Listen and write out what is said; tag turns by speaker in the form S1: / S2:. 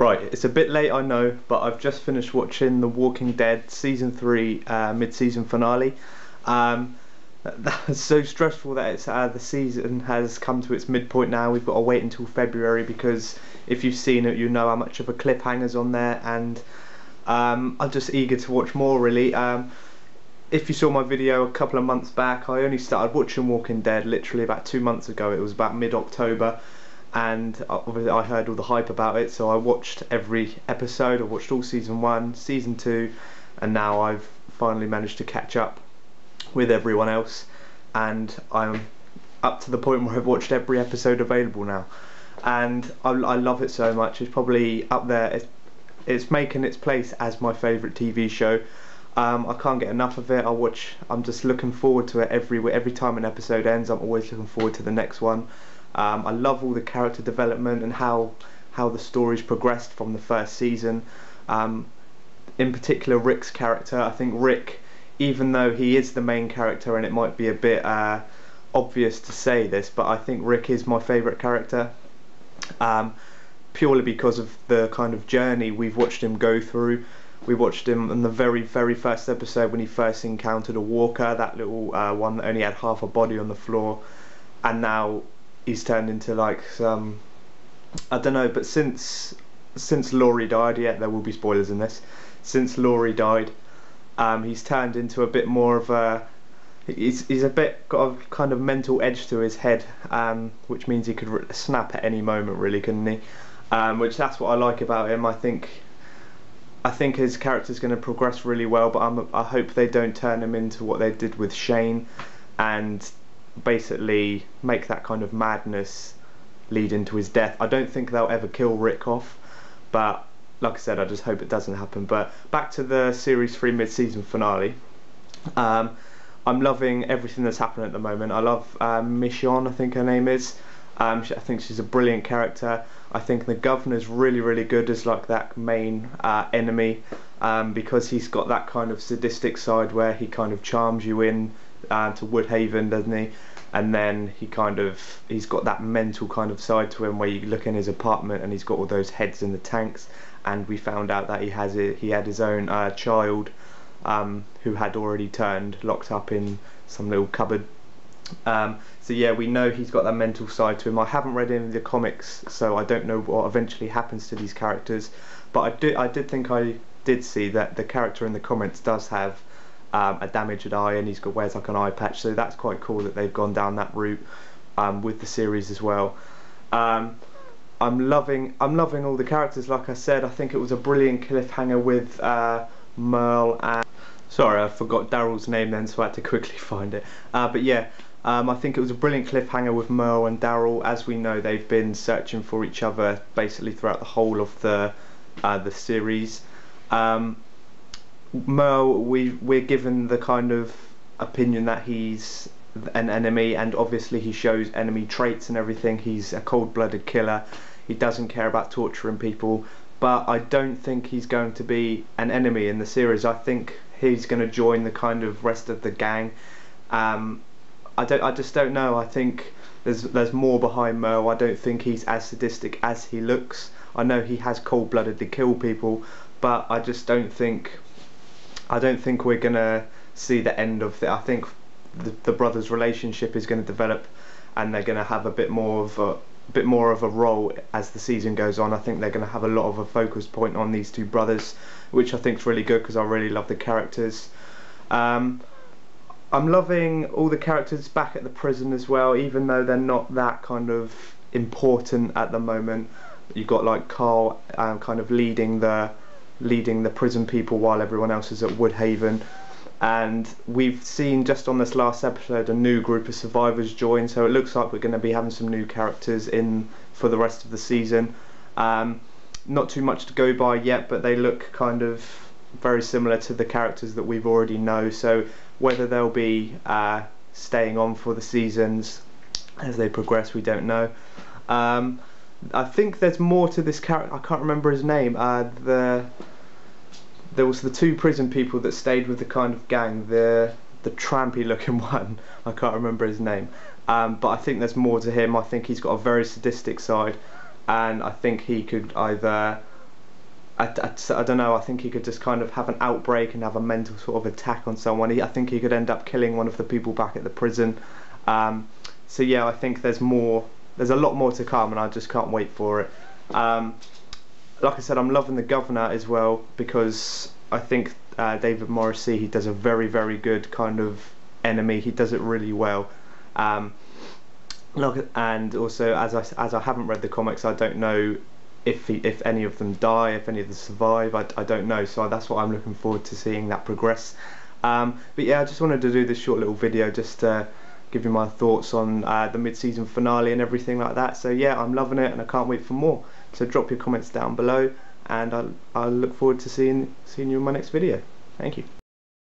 S1: Right, it's a bit late I know, but I've just finished watching The Walking Dead Season 3 mid-season finale. That was so stressful that it's the season has come to its midpoint now. We've got to wait until February because if you've seen it you know how much of a cliffhanger's on there, and I'm just eager to watch more really. If you saw my video a couple of months back, I only started watching Walking Dead literally about 2 months ago. It was about mid-October, and obviously I heard all the hype about it, so I watched every episode. I watched all season 1, season 2, and now I've finally managed to catch up with everyone else, and I'm up to the point where I've watched every episode available now, and I love it so much. It's probably up there. It's making its place as my favourite TV show. I can't get enough of it. I'm just looking forward to it every time an episode ends. I'm always looking forward to the next one. I love all the character development and how the story's progressed from the first season. In particular, Rick's character. I think Rick, even though he is the main character, and it might be a bit obvious to say this, but I think Rick is my favourite character. Purely because of the kind of journey we've watched him go through. We watched him in the very first episode when he first encountered a walker, that little one that only had half a body on the floor, and now he's turned into like some, I don't know, but since Laurie died, yeah, there will be spoilers in this, since Laurie died, he's turned into a bit more of a, he's a bit got a kind of mental edge to his head, which means he could snap at any moment really, couldn't he? Which that's what I like about him. I think his character's going to progress really well, but I hope they don't turn him into what they did with Shane and basically make that kind of madness lead into his death. I don't think they'll ever kill Rick off, but like I said, I just hope it doesn't happen. But back to the Series 3 mid-season finale. I'm loving everything that's happening at the moment. I love Michonne, I think her name is. I think she's a brilliant character. I think the governor's really good as like that main enemy, because he's got that kind of sadistic side where he kind of charms you in to Woodhaven, doesn't he? And then he's got that mental kind of side to him where you look in his apartment and he's got all those heads in the tanks, and we found out that he had his own child who had already turned, locked up in some little cupboard. So yeah, we know he's got that mental side to him. I haven't read any of the comics, so I don't know what eventually happens to these characters, but I did see that the character in the comics does have a damaged eye, and wears like an eye patch, so that's quite cool that they've gone down that route with the series as well. I'm loving all the characters. Like I said, I think it was a brilliant cliffhanger with Merle and, sorry, I forgot Daryl's name then, so I had to quickly find it. But yeah, I think it was a brilliant cliffhanger with Merle and Daryl. As we know, they've been searching for each other basically throughout the whole of the series. Merle, we're given the kind of opinion that he's an enemy, and obviously he shows enemy traits and everything. He's a cold-blooded killer. He doesn't care about torturing people, but I don't think he's going to be an enemy in the series. I think he's going to join the kind of rest of the gang. I just don't know. I think there's more behind Merle. I don't think he's as sadistic as he looks. I know he has cold-blooded to kill people, but I just don't think we're gonna see the end of it. I think the brothers' relationship is going to develop, and they're going to have a bit more of a role as the season goes on. I think they're going to have a lot of a focus point on these two brothers, which I think is really good because I really love the characters. I'm loving all the characters back at the prison as well, even though they're not that kind of important at the moment. You've got like Carl kind of leading the prison people while everyone else is at Woodhaven, and we've seen just on this last episode a new group of survivors join, so it looks like we're going to be having some new characters in for the rest of the season. Not too much to go by yet, but they look kind of very similar to the characters that we've already know, so whether they'll be staying on for the seasons as they progress, we don't know. I think there's more to this character. I can't remember his name. There was the two prison people that stayed with the kind of gang, the trampy looking one. I can't remember his name. But I think there's more to him. I think he's got a very sadistic side, and I think he could either I don't know, I think he could just kind of have an outbreak and have a mental sort of attack on someone. I think he could end up killing one of the people back at the prison. So yeah, I think there's a lot more to come, and I just can't wait for it. Like I said, I'm loving the Governor as well, because I think David Morrissey, he does a very, very good kind of enemy. He does it really well. And also, as I haven't read the comics, I don't know if any of them die, if any of them survive. I don't know, so that's what I'm looking forward to seeing that progress. But yeah, I just wanted to do this short little video just to give you my thoughts on the mid-season finale and everything like that. So yeah, I'm loving it and I can't wait for more. So drop your comments down below, and I'll look forward to seeing you in my next video. Thank you.